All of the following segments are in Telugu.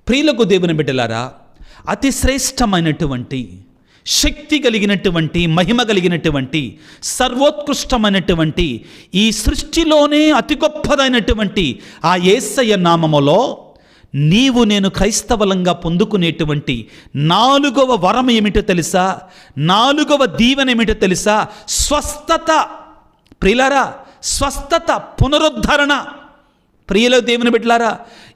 ప్రియులకు దేవుని బిడ్డలారా, అతి శ్రేష్టమైనటువంటి, శక్తి కలిగినటువంటి, మహిమ కలిగినటువంటి, సర్వోత్కృష్టమైనటువంటి, ఈ సృష్టిలోనే అతి గొప్పదైనటువంటి ఆ యేసయ్య నామములో నీవు నేను క్రైస్తవులంగా పొందుకునేటువంటి 4వ వరం ఏమిటో తెలుసా? 4వ దీవెన ఏమిటో తెలుసా? స్వస్థత. ప్రియులారా, స్వస్థత, పునరుద్ధరణ. ప్రియుల దేవుని బిడ్డలారా,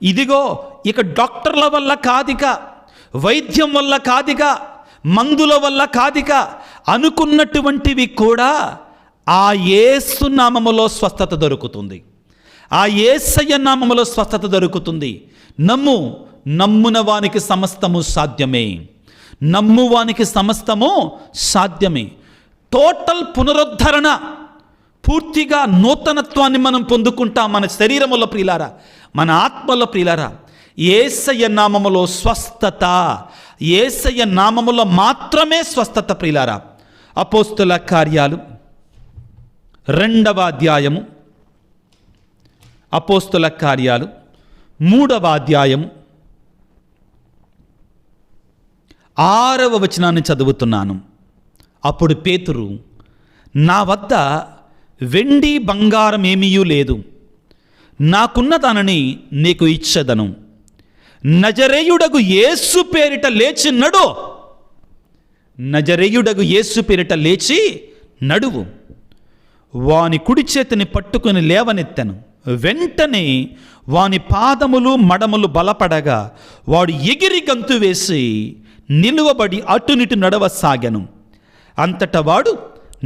ఇదిగో ఇక డాక్టర్ల వల్ల కాదిక, వైద్యం వల్ల కాదిక, మందుల వల్ల కాదిక, అనుకున్నటువంటివి కూడా ఆ యేసు నామములో స్వస్థత దొరుకుతుంది. ఆ యేసయ్య నామములో స్వస్థత దొరుకుతుంది. నమ్మున వానికి సమస్తము సాధ్యమే. నమ్మువానికి సమస్తము సాధ్యమే. టోటల్ పునరుద్ధరణ, పూర్తిగా నూతనత్వాన్ని మనం పొందుకుంటాం మన శరీరములో ప్రియులారా, మన ఆత్మలో ప్రియులారా. యేసయ్య నామములో స్వస్థత, యేసయ్య నామములో మాత్రమే స్వస్థత ప్రియులారా. అపోస్తుల కార్యాలు 2వ అధ్యాయము, అపోస్తుల కార్యాలు 3వ అధ్యాయము 6వ వచనాన్ని చదువుతున్నాను. అప్పుడు పేతురు, నా వద్ద వెండి బంగారం ఏమీయూ లేదు, నాకున్న దానిని నీకు ఇచ్చెదను. నజరేయుడగు యేసు పేరిట లేచి నడు. నజరేయుడగు యేసు పేరిట లేచి నడువు. వాని కుడి చేతిని పట్టుకుని లేవనెత్తెను. వెంటనే వాని పాదములు మడములు బలపడగా వాడు ఎగిరి గంతు వేసి నిలువబడి అటునిటు నడవసాగెను. అంతటా వాడు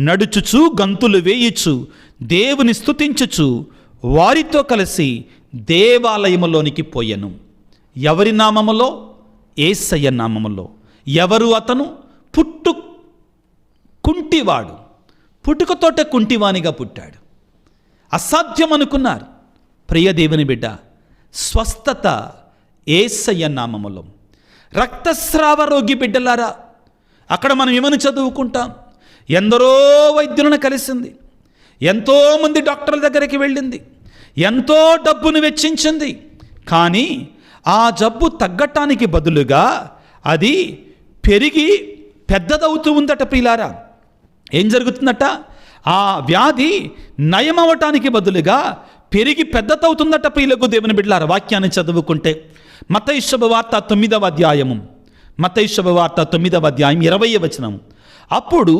నడుచుచు గంతులు వేయుచు దేవుని స్తుతించుచు వారితో కలిసి దేవాలయములోనికి పోయెను. ఎవరి నామములో? యేసయ్య నామములో. ఎవరు అతను? కుంటివాడు. పుట్టుకతోటే కుంటివానిగా పుట్టాడు. అసాధ్యం అనుకున్నారు. ప్రియ దేవుని బిడ్డ, స్వస్థత యేసయ్య నామములో. రక్తస్రావ రోగి బిడ్డలారా, అక్కడ మనం ఏమని చదువుకుంటాం? ఎందరో వైద్యులను కలిసింది, ఎంతోమంది డాక్టర్ల దగ్గరికి వెళ్ళింది, ఎంతో డబ్బును వెచ్చించింది. కానీ ఆ జబ్బు తగ్గటానికి బదులుగా అది పెరిగి పెద్దదవుతూ ఉందట ప్రియులారా. ఏం జరుగుతుందట? ఆ వ్యాధి నయమవటానికి బదులుగా పెరిగి పెద్దదవుతుందట ప్రియులకు దేవుని బిడ్డలారా. వాక్యాన్ని చదువుకుంటే మత్తయి శుభవార్త 9వ అధ్యాయము, మత్తయి శుభవార్త 9వ అధ్యాయం 20వ వచనం. అప్పుడు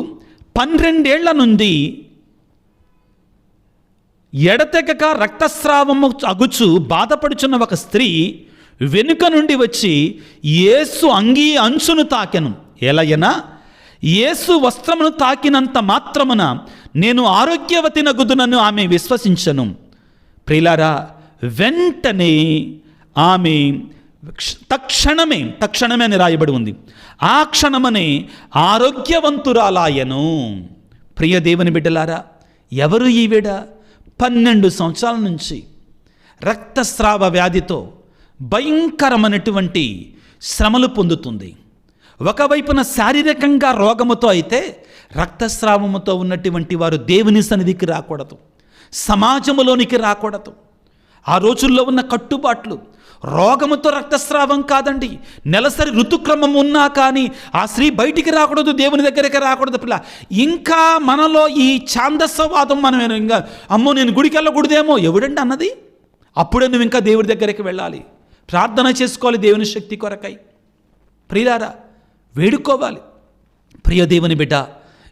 12 ఏళ్ల నుండి ఎడతెగక రక్తస్రావము అగుచు బాధపడుచున్న ఒక స్త్రీ వెనుక నుండి వచ్చి యేసు అంగీ అంచును తాకెను. ఎలయనా, యేసు వస్త్రమును తాకినంత మాత్రమున నేను ఆరోగ్యవతినగుదునని ఆమె విశ్వసించను. ప్రియులారా, వెంటనే ఆమె తక్షణమే అని రాయబడి ఉంది. ఆ క్షణమనే ఆరోగ్యవంతురాలాయను. ప్రియ దేవుని బిడ్డలారా, ఎవరు ఈవిడ? 12 సంవత్సరాల నుంచి రక్తస్రావ వ్యాధితో భయంకరమైనటువంటి శ్రమలు పొందుతుంది. ఒకవైపున శారీరకంగా రోగముతో అయితే, రక్తస్రావముతో ఉన్నటువంటి వారు దేవుని సన్నిధికి రాకూడదు, సమాజంలోనికి రాకూడదు. ఆ రోజుల్లో ఉన్న కట్టుబాట్లు, రోగముతో రక్తస్రావం కాదండి, నెలసరి ఋతుక్రమం ఉన్నా కానీ ఆ స్త్రీ బయటికి రాకూడదు, దేవుని దగ్గరికి రాకూడదు. పిల్ల ఇంకా మనలో ఈ ఛాందస్సవాదం, మనం ఇంకా అమ్మో నేను గుడికి వెళ్ళకూడదేమో, ఎవడండి అన్నది? అప్పుడే నువ్వు ఇంకా దేవుడి దగ్గరికి వెళ్ళాలి, ప్రార్థన చేసుకోవాలి దేవుని శక్తి కొరకై. ప్రియులారా, వేడుకోవాలి. ప్రియ దేవుని బిడ్డ,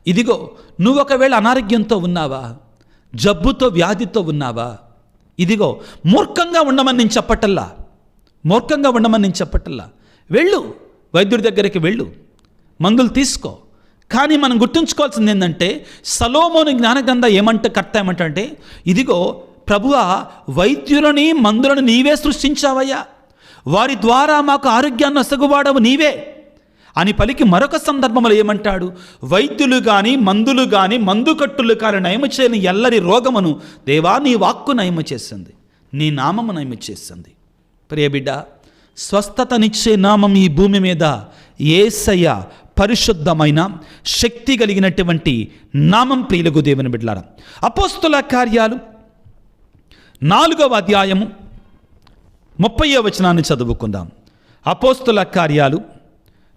ఇదిగో నువ్వు ఒకవేళ అనారోగ్యంతో ఉన్నావా, జబ్బుతో వ్యాధితో ఉన్నావా, ఇదిగో మూర్ఖంగా ఉండమని నేను చెప్పటల్లా, మూర్ఖంగా ఉండమని నేను చెప్పటల్లా. వెళ్ళు, వైద్యుడి దగ్గరికి వెళ్ళు, మందులు తీసుకో. కానీ మనం గుర్తుంచుకోవాల్సింది ఏంటంటే, సలోమోను జ్ఞానగ్రంథ కర్త ఏమంటే, ఇదిగో ప్రభువా, వైద్యులని మందులను నీవే సృష్టించావయ్యా, వారి ద్వారా మాకు ఆరోగ్యాన్ని నొసగువాడవు నీవే అని పలికి మరొక సందర్భంలో ఏమంటాడు? వైద్యులు కానీ మందులు కానీ మందుకట్టులు కానీ నయము చేయని ఎల్లరి రోగమును దేవా నీ వాక్కు నయము చేసింది, నీ నామము నయము చేసింది. ప్రియ బిడ్డ, స్వస్థతనిచ్చే నామం ఈ భూమి మీద యేసయ్య పరిశుద్ధమైన శక్తి కలిగినటువంటి నామం. ప్రియులకు దేవుని బిడ్డలారా, అపోస్తుల కార్యాలు 4వ అధ్యాయము 30వ వచనాన్ని చదువుకుందాం. అపోస్తుల కార్యాలు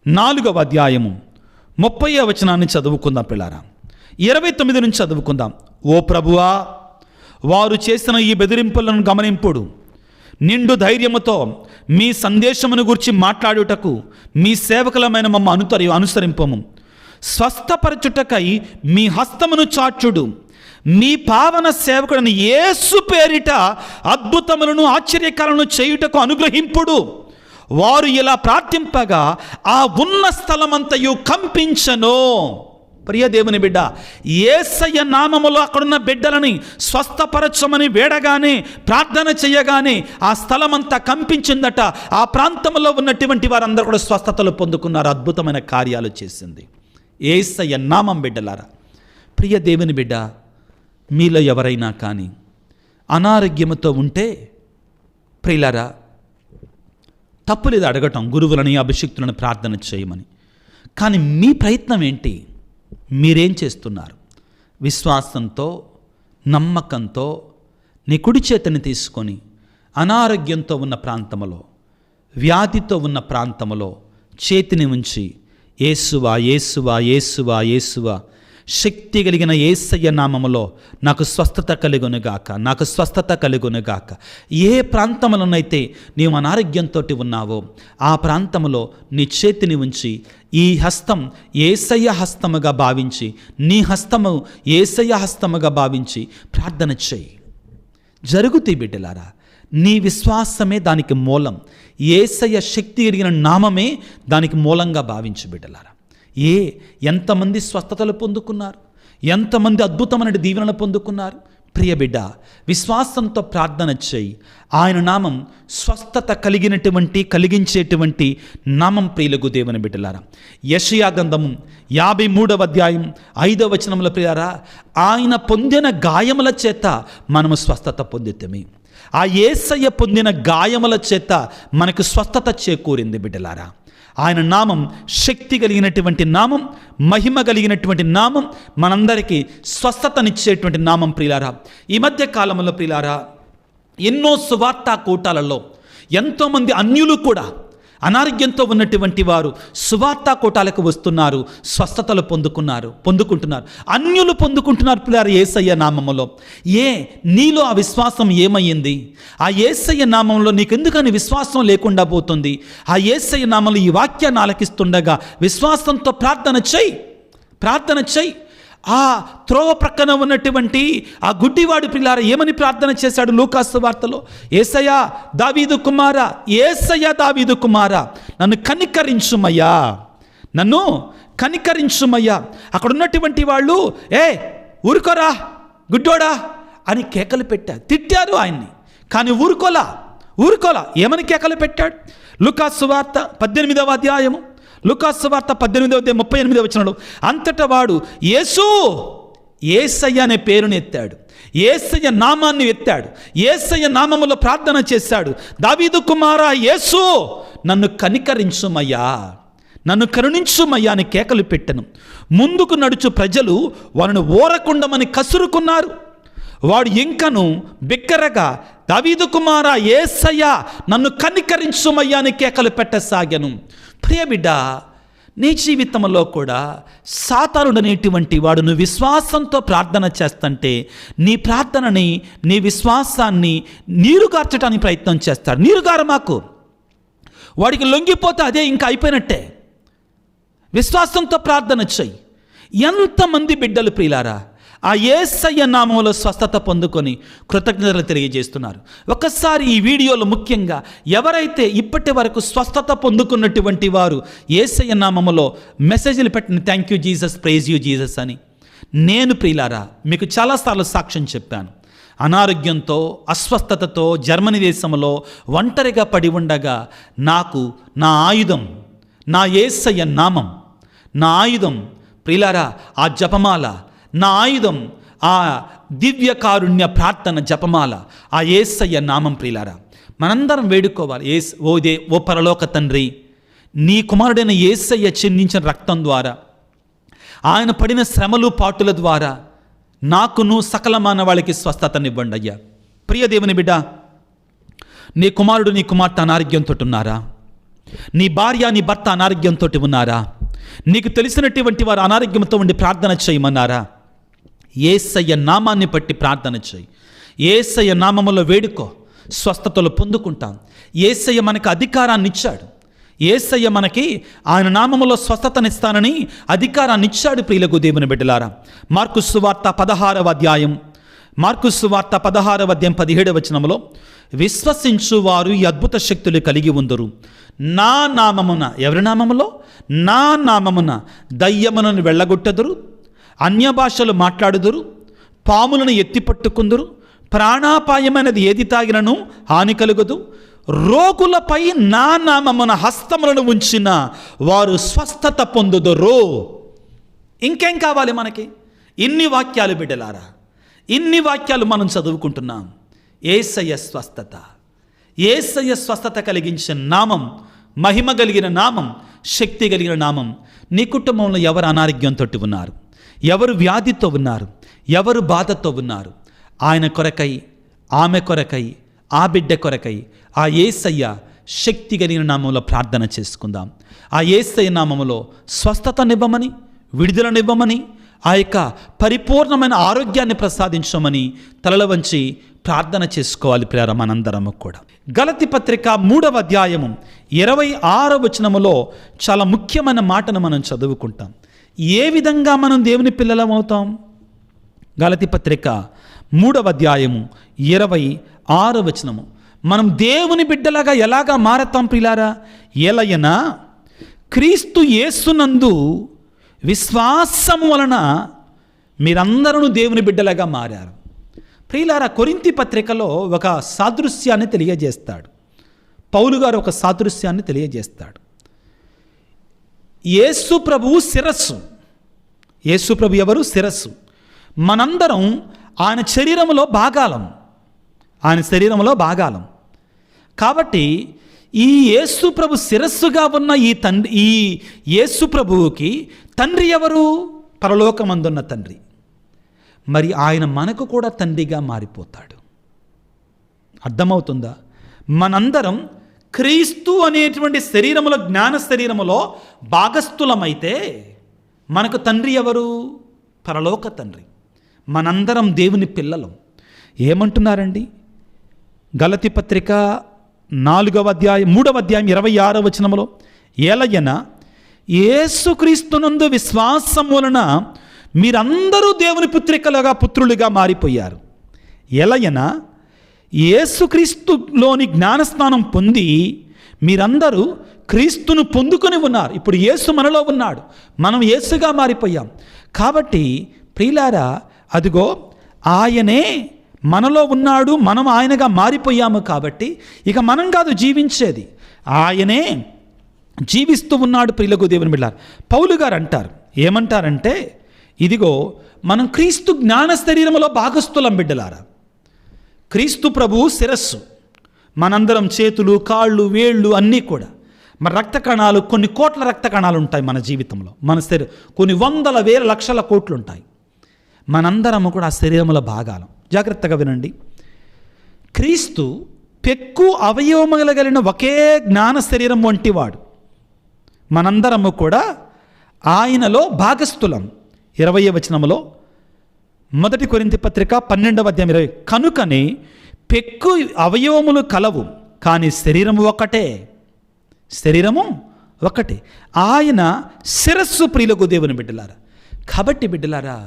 4వ అధ్యాయము 30వ వచనాన్ని చదువుకుందాం పిల్లారా. 29 నుంచి చదువుకుందాం. ఓ ప్రభువా, వారు చేసిన ఈ బెదిరింపులను గమనింపుడు. నిండు ధైర్యముతో మీ సందేశమును గురించి మాట్లాడుటకు మీ సేవకులమైన మమ్మ అనుసరింపము. స్వస్థపరచుటకై మీ హస్తమును చాచుడు. మీ పావన సేవకుడిని యేసు పేరిట అద్భుతములను ఆశ్చర్యకాలను చేయుటకు అనుగ్రహింపుడు. వారు ఇలా ప్రార్థింపగా ఆ ఉన్న స్థలమంతయు కంపించను. ప్రియ దేవుని బిడ్డ, యేసయ్య నామములో అక్కడున్న బిడ్డలని స్వస్థపరచమని వేడగానే, ప్రార్థన చేయగానే ఆ స్థలమంతా కంపించిందట. ఆ ప్రాంతంలో ఉన్నటువంటి వారందరూ కూడా స్వస్థతలు పొందుకున్నారు. అద్భుతమైన కార్యాలు చేసింది యేసయ్య నామం. బిడ్డలారా, ప్రియ దేవుని బిడ్డ, మీలో ఎవరైనా కానీ అనారోగ్యంతో ఉంటే ప్రియులారా, తప్పులేదు అడగటం, గురువులని అభిషిక్తులను ప్రార్థన చేయమని. కానీ మీ ప్రయత్నం ఏంటి? మీరేం చేస్తున్నారు? విశ్వాసంతో, నమ్మకంతో నీ కుడి చేతిని తీసుకొని అనారోగ్యంతో ఉన్న ప్రాంతంలో, వ్యాధితో ఉన్న ప్రాంతంలో చేతిని ఉంచి యేసువా యేసువా యేసువా యేసువా, శక్తి కలిగిన యేసయ్య నామములో నాకు స్వస్థత కలుగునుగాక, నాకు స్వస్థత కలుగునుగాక. ఏ ప్రాంతంలోనైతే నీవు అనారోగ్యంతో ఉన్నావో ఆ ప్రాంతంలో నీ చేతిని ఉంచి ఈ హస్తం యేసయ్య హస్తముగా భావించి, నీ హస్తము యేసయ్య హస్తముగా భావించి ప్రార్థన చేయి. జరుగుతాయి బిడ్డలారా. నీ విశ్వాసమే దానికి మూలం. యేసయ్య శక్తి కలిగిన నామమే దానికి మూలంగా భావించు బిడ్డలారా. ఎంతమంది స్వస్థతలు పొందుకున్నారు, ఎంతమంది అద్భుతమైన దీవెనలు పొందుకున్నారు. ప్రియ బిడ్డ, విశ్వాసంతో ప్రార్థన చేయి. ఆయన నామం స్వస్థత కలిగించేటువంటి నామం. ప్రియులకు దేవుని బిడ్డలారా, యెషయా గ్రంథము 53వ అధ్యాయం 5వ వచనంలో ప్రియారా, ఆయన పొందిన గాయముల చేత మనము స్వస్థత పొందితమే. ఆ యేసయ్య పొందిన గాయముల చేత మనకు స్వస్థత చేకూరింది బిడ్డలారా. ఆయన నామం శక్తి కలిగినటువంటి నామం, మహిమ కలిగినటువంటి నామం, మనందరికీ స్వస్థతనిచ్చేటువంటి నామం. ప్రియులారా, ఈ మధ్య కాలంలో ప్రియులారా, ఎన్నో సువార్తా కూటాలలో ఎంతోమంది అన్యులు కూడా అనారోగ్యంతో ఉన్నటువంటి వారు సువార్తా కూటాలకు వస్తున్నారు, స్వస్థతలు పొందుకుంటున్నారు. అన్యులు పొందుకుంటున్నారు ప్రియులారా యేసయ్య నామములో. నీలో ఆ విశ్వాసం ఏమయ్యింది? ఆ యేసయ్య నామంలో నీకెందుకని విశ్వాసం లేకుండా పోతుంది? ఆ యేసయ్య నామంలో ఈ వాక్యాన్ని ఆలకిస్తుండగా విశ్వాసంతో ప్రార్థన చెయ్యి. ఆ త్రోవ ప్రక్కన ఉన్నటువంటి ఆ గుడ్డివాడు ప్రియులారా ఏమని ప్రార్థన చేశాడు లూకాసు వార్తలో? యేసయ్యా దావీదు కుమారా, నన్ను కనికరించుమయ్యా. అక్కడ ఉన్నటువంటి వాళ్ళు ఊరుకోరా గుడ్డోడా అని కేకలు పెట్టారు, తిట్టారు ఆయన్ని. కానీ ఊరుకోలా. ఏమని కేకలు పెట్టాడు? లూకాసు వార్త 18వ అధ్యాయము, లూకాసు వార్త 18:38 వచనంలో, అంతటా వాడు యేసయ్య అనే పేరుని ఎత్తాడు, యేసయ్య నామాన్ని ఎత్తాడు, యేసయ్య నామములో ప్రార్థన చేశాడు. దావీదు కుమారా యేసు, నన్ను కరుణించుమయ్యా అని కేకలు పెట్టెను. ముందుకు నడుచు ప్రజలు వారిని ఓరకుండమని కసురుకున్నారు. వాడు ఇంకను బిగ్గరగా దావీదు కుమారా యేసయ్య, నన్ను కనికరించుమయ్యా అని కేకలు పెట్టసాగాను. ప్రియ బిడ్డ, నీ జీవితంలో కూడా సాతానుడనేటువంటి వాడు నువ్వు విశ్వాసంతో ప్రార్థన చేస్తుంటే నీ ప్రార్థనని, నీ విశ్వాసాన్ని నీరుగార్చడానికి ప్రయత్నం చేస్తాడు. నీరుగారమాకు, వాడికి లొంగిపోతే అదే ఇంకా అయిపోయినట్టే. విశ్వాసంతో ప్రార్థన చెయ్యి. ఎంతమంది బిడ్డలు ప్రియులారా ఆ యేసయ్య నామములో స్వస్థత పొందుకొని కృతజ్ఞతలు తెలియజేస్తున్నారు. ఒకసారి ఈ వీడియోలో ముఖ్యంగా ఎవరైతే ఇప్పటి వరకు స్వస్థత పొందుకున్నటువంటి వారు యేసయ్య నామములో మెసేజ్లు పెట్టిన thank you Jesus, praise you Jesus అని. నేను ప్రియులారా మీకు చాలాసార్లు సాక్ష్యం చెప్పాను. అనారోగ్యంతో, అస్వస్థతతో జర్మనీ దేశంలో ఒంటరిగా పడి ఉండగా నాకు నా ఆయుధం, నా యేసయ్య నామం, నా ఆయుధం ప్రియులారా ఆ జపమాల, నా ఆయుధం ఆ దివ్య కారుణ్య ప్రార్థన జపమాల, ఆ యేసయ్య నామం. ప్రియులారా మనందరం వేడుకోవాలి. ఓ పరలోక తండ్రి, నీ కుమారుడైన యేసయ్య చిందించిన రక్తం ద్వారా, ఆయన పడిన శ్రమలు పాటుల ద్వారా నాకును సకల మానవాళికి స్వస్థతనివ్వండి అయ్యా. ప్రియ దేవుని బిడ్డ, నీ కుమారుడు నీ కుమార్తె అనారోగ్యంతో ఉన్నారా? నీ భార్య నీ భర్త అనారోగ్యంతో ఉన్నారా? నీకు తెలిసినటువంటి వారు అనారోగ్యంతో ఉండి ప్రార్థన చేయమన్నారా? యేసయ్య నామాన్ని బట్టి ప్రార్థన చేయి. యేసయ్య నామములో వేడుకో, స్వస్థతలు పొందుకుంటాం. యేసయ్య మనకు అధికారాన్ని ఇచ్చాడు. యేసయ్య మనకి ఆయన నామములో స్వస్థతనిస్తానని అధికారాన్ని ఇచ్చాడు. ప్రియులకు దేవుని బిడ్డలారా, మార్కు సువార్త 16వ అధ్యాయం 17వ వచనములో, విశ్వసించువారు ఈ అద్భుత శక్తులు కలిగి ఉందరు. నా నామమున, ఎవరి నామములో? నా నామమున దయ్యములను వెళ్ళగొట్టెదరు, అన్య భాషలు మాట్లాడుదురు, పాములను ఎత్తిపట్టుకుందురు, ప్రాణాపాయమైనది ఏది తాగినను హాని కలుగదు, రోగులపై నా నామమున హస్తములను ఉంచిన వారు స్వస్థత పొందుదురు. ఇంకేం కావాలి మనకి? ఇన్ని వాక్యాలు బిడ్డలారా, ఇన్ని వాక్యాలు మనం చదువుకుంటున్నాం. యేసయ్య స్వస్థత, యేసయ్య స్వస్థత కలిగించే నామం, మహిమ కలిగిన నామం, శక్తి కలిగిన నామం. నీ కుటుంబంలో ఎవరు అనారోగ్యంతో ఉన్నారు? ఎవరు వ్యాధితో ఉన్నారు? ఎవరు బాధతో ఉన్నారు? ఆయన కొరకై, ఆమె కొరకై, ఆ బిడ్డ కొరకై ఆ యేసయ్య శక్తి కలిగిన నామంలో ప్రార్థన చేసుకుందాం. ఆ యేసయ్య నామములో స్వస్థతనివ్వమని, విడుదలనివ్వమని, ఆ యొక్క పరిపూర్ణమైన ఆరోగ్యాన్ని ప్రసాదించమని తలల వంచి ప్రార్థన చేసుకోవాలి. ప్రేర మనందరము కూడా గలతీ పత్రిక 3వ అధ్యాయము 26వ వచనములో చాలా ముఖ్యమైన మాటను మనం చదువుకుంటాం. ఏ విధంగా మనం దేవుని పిల్లలం అవుతాం? గలతీ పత్రిక 3వ అధ్యాయము 26వ వచనము. మనం దేవుని బిడ్డలాగా ఎలాగా మారతాం ప్రియులారా? ఎలయనా క్రీస్తు యేసునందు విశ్వాసము వలన మీరందరూ దేవుని బిడ్డలాగా మారారు. ప్రియులారా, కొరింథీ పత్రికలో ఒక సాదృశ్యాన్ని తెలియజేస్తాడు పౌలు గారు. ఒక సాదృశ్యాన్ని తెలియజేస్తాడు. యేసు ప్రభువు శిరస్సు. యేసు ప్రభు ఎవరు? శిరస్సు. మనందరం ఆయన శరీరంలో భాగాలం. ఆయన శరీరంలో భాగాలం. కాబట్టి ఈ యేసు ప్రభు శిరస్సుగా ఉన్న ఈ యేసు ప్రభువుకి తండ్రి ఎవరు? పరలోకమందున్న తండ్రి. మరి ఆయన మనకు కూడా తండ్రిగా మారిపోతాడు. అర్థమవుతుందా? మనందరం క్రీస్తు అనేటువంటి శరీరములో, జ్ఞాన శరీరములో భాగస్థులమైతే మనకు తండ్రి ఎవరు? పరలోక తండ్రి. మనందరం దేవుని పిల్లలం. ఏమంటున్నారండి? గలతీ పత్రిక 3వ అధ్యాయం 26వ వచనములో, ఏలయన యేసుక్రీస్తునందు విశ్వాసం వలన మీరందరూ దేవుని పుత్రులుగా మారిపోయారు. ఎలయన యేసుక్రీస్తులోని జ్ఞానస్నానం పొంది మీరందరూ క్రీస్తును పొందుకొని ఉన్నారు. ఇప్పుడు యేసు మనలో ఉన్నాడు, మనం యేసుగా మారిపోయాం. కాబట్టి ప్రియులారా, అదిగో ఆయనే మనలో ఉన్నాడు, మనం ఆయనగా మారిపోయాము. కాబట్టి ఇక మనం కాదు జీవించేది, ఆయనే జీవిస్తూ ఉన్నాడు. ప్రియులకు దేవుని బిడ్డలారా, పౌలు గారు అంటారు, ఏమంటారంటే, ఇదిగో మనం క్రీస్తు జ్ఞాన శరీరములో భాగస్థులం బిడ్డలారా. క్రీస్తు ప్రభువు శిరస్సు, మనందరం చేతులు, కాళ్ళు, వేళ్ళు అన్నీ కూడా. మన రక్త కణాలు, కొన్ని కోట్ల రక్త కణాలు ఉంటాయి మన జీవితంలో. మన కొన్ని వందల వేల లక్షల కోట్లు ఉంటాయి. మనందరము కూడా ఆ శరీరముల భాగాలం. జాగ్రత్తగా వినండి. క్రీస్తు పెక్కు అవయవములు కలిగిన ఒకే జ్ఞాన శరీరం వంటివాడు. మనందరము కూడా ఆయనలో భాగస్థులం. 20వ వచనములో, 1 కొరింథీ పత్రిక 12వ అధ్యాయం 20, కనుకనే పెక్కు అవయవములు కలవు, కానీ శరీరము ఒకటే. శరీరము ఒకటే. ఆయన శిరస్సు. ప్రియులకు దేవుని బిడ్డలారా, కాబట్టి బిడ్డలారా,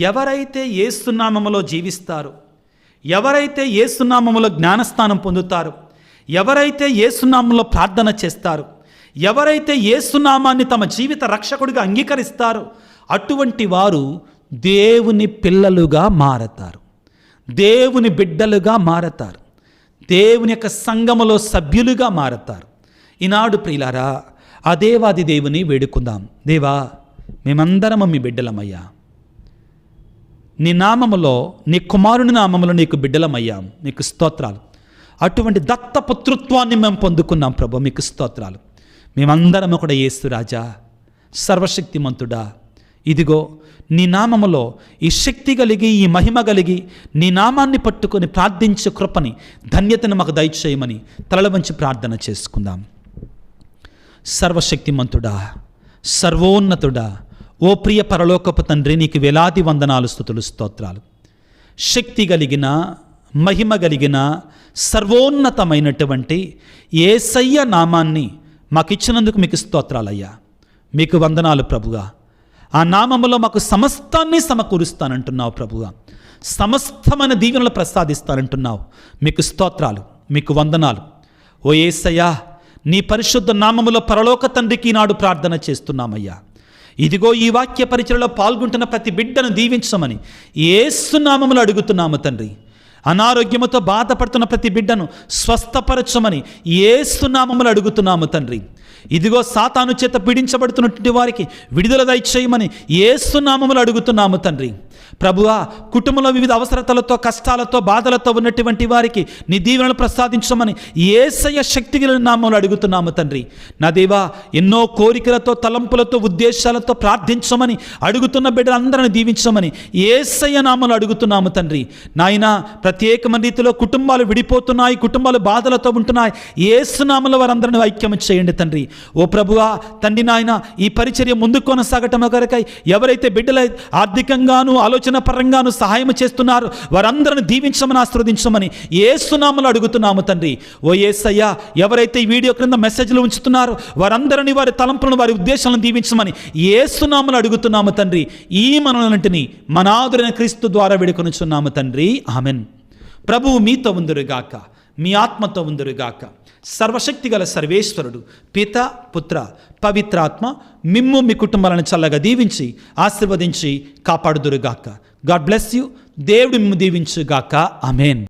ఎవరైతే యేసునామములో జీవిస్తారో, ఎవరైతే యేసునామములో జ్ఞానస్థానం పొందుతారో, ఎవరైతే యేసునామంలో ప్రార్థన చేస్తారో, ఎవరైతే యేసునామాన్ని తమ జీవిత రక్షకుడిగా అంగీకరిస్తారో, అటువంటి వారు దేవుని పిల్లలుగా మారతారు, దేవుని బిడ్డలుగా మారతారు, దేవుని యొక్క సంఘములో సభ్యులుగా మారతారు. ఈనాడు ప్రియులారా, ఆ దేవాది దేవుని వేడుకుందాం. దేవా, మేమందరము మీ బిడ్డలమయ్యా, నీ నామములో, నీ కుమారుని నామములో నీకు బిడ్డలమయ్యాం, నీకు స్తోత్రాలు. అటువంటి దత్తపుత్రుత్వాన్ని మేము పొందుకున్నాం ప్రభు, మీకు స్తోత్రాలు. మేమందరము కూడా యేసు రాజా, సర్వశక్తిమంతుడా, ఇదిగో నీ నామములో ఈ శక్తి కలిగి, ఈ మహిమ కలిగి, నీ నామాన్ని పట్టుకొని ప్రార్థించే కృపని, ధన్యతను మాకు దయచేయమని తలల వంచి ప్రార్థన చేసుకుందాం. సర్వశక్తిమంతుడా, సర్వోన్నతుడా, ఓ ప్రియ పరలోకపు తండ్రి, నీకు వేలాది వందనాలు, స్తుతులు, స్తోత్రాలు. శక్తి కలిగిన, మహిమ కలిగిన, సర్వోన్నతమైనటువంటి యేసయ్య నామాన్ని మాకిచ్చినందుకు మీకు స్తోత్రాలయ్యా. మీకు వందనాలు ప్రభువా. ఆ నామములో మాకు సమస్తాన్ని సమకూరుస్తానంటున్నావు ప్రభువా. సమస్తమైన దీవెనలు ప్రసాదిస్తానంటున్నావు. మీకు స్తోత్రాలు, మీకు వందనాలు. ఓ యేసయ్యా, నీ పరిశుద్ధ నామములో పరలోక తండ్రికి ఈనాడు ప్రార్థన చేస్తున్నామయ్యా. ఇదిగో ఈ వాక్య పరిచయలో పాల్గొంటున్న ప్రతి బిడ్డను దీవించమని యేసు నామములో అడుగుతున్నాము తండ్రి. అనారోగ్యముతో బాధపడుతున్న ప్రతి బిడ్డను స్వస్థపరచమని యేసు నామములో అడుగుతున్నాము తండ్రి. ఇదిగో సాతాను చేత పీడించబడుతున్నటువంటి వారికి విడుదల దయచేయమని యేసు నామములో అడుగుతున్నాము తండ్రి. ప్రభువా, కుటుంబంలో వివిధ అవసరతలతో, కష్టాలతో, బాధలతో ఉన్నటువంటి వారికి నీ దీవెనలు ప్రసాదించమని యేసయ్య శక్తి గల నామములో అడుగుతున్నాము తండ్రి. నా దేవా, ఎన్నో కోరికలతో, తలంపులతో, ఉద్దేశాలతో ప్రార్థించమని అడుగుతున్న బిడ్డలందరిని దీవించమని యేసయ్య నామములో అడుగుతున్నాము తండ్రి. నాయన, ప్రత్యేకమైన రీతిలో కుటుంబాలు విడిపోతున్నాయి, కుటుంబాలు బాధలతో ఉంటున్నాయి. యేసు నామములో వారందరిని ఐక్యం చేయండి తండ్రి. ఓ ప్రభువా తండ్రి, నాయన, ఈ పరిచర్య ముందు కొనసాగటం కొరకై ఎవరైతే బిడ్డల ఆర్థికంగాను, ఆలోచన పరంగాను సహాయం చేస్తున్నారు వారందరిని దీవించమని, ఆశీర్వదించమని యేసు నామములో అడుగుతున్నాము తండ్రి. ఓ యేసయ్యా, ఎవరైతే ఈ వీడియో క్రింద మెసేజ్లు ఉంచుతున్నారో వారందరినీ, వారి తలంపులను, వారి ఉద్దేశాలను దీవించమని యేసు నామములో అడుగుతున్నాము తండ్రి. ఈ మనలన్నింటినీ మనాదురైన క్రీస్తు ద్వారా వేడుకొనుచున్నాము తండ్రి. ఆమెన్. ప్రభువు మీతో ఉందురుగాక, మీ ఆత్మతో ఉందురుగాక. సర్వశక్తి గల సర్వేశ్వరుడు, పిత, పుత్ర, పవిత్రాత్మ మిమ్ము, మీ కుటుంబాలను చల్లగా దీవించి ఆశీర్వదించి కాపాడుదురుగాక. God bless you. దేవుడు మిమ్ము దీవించుగాక. ఆమెన్.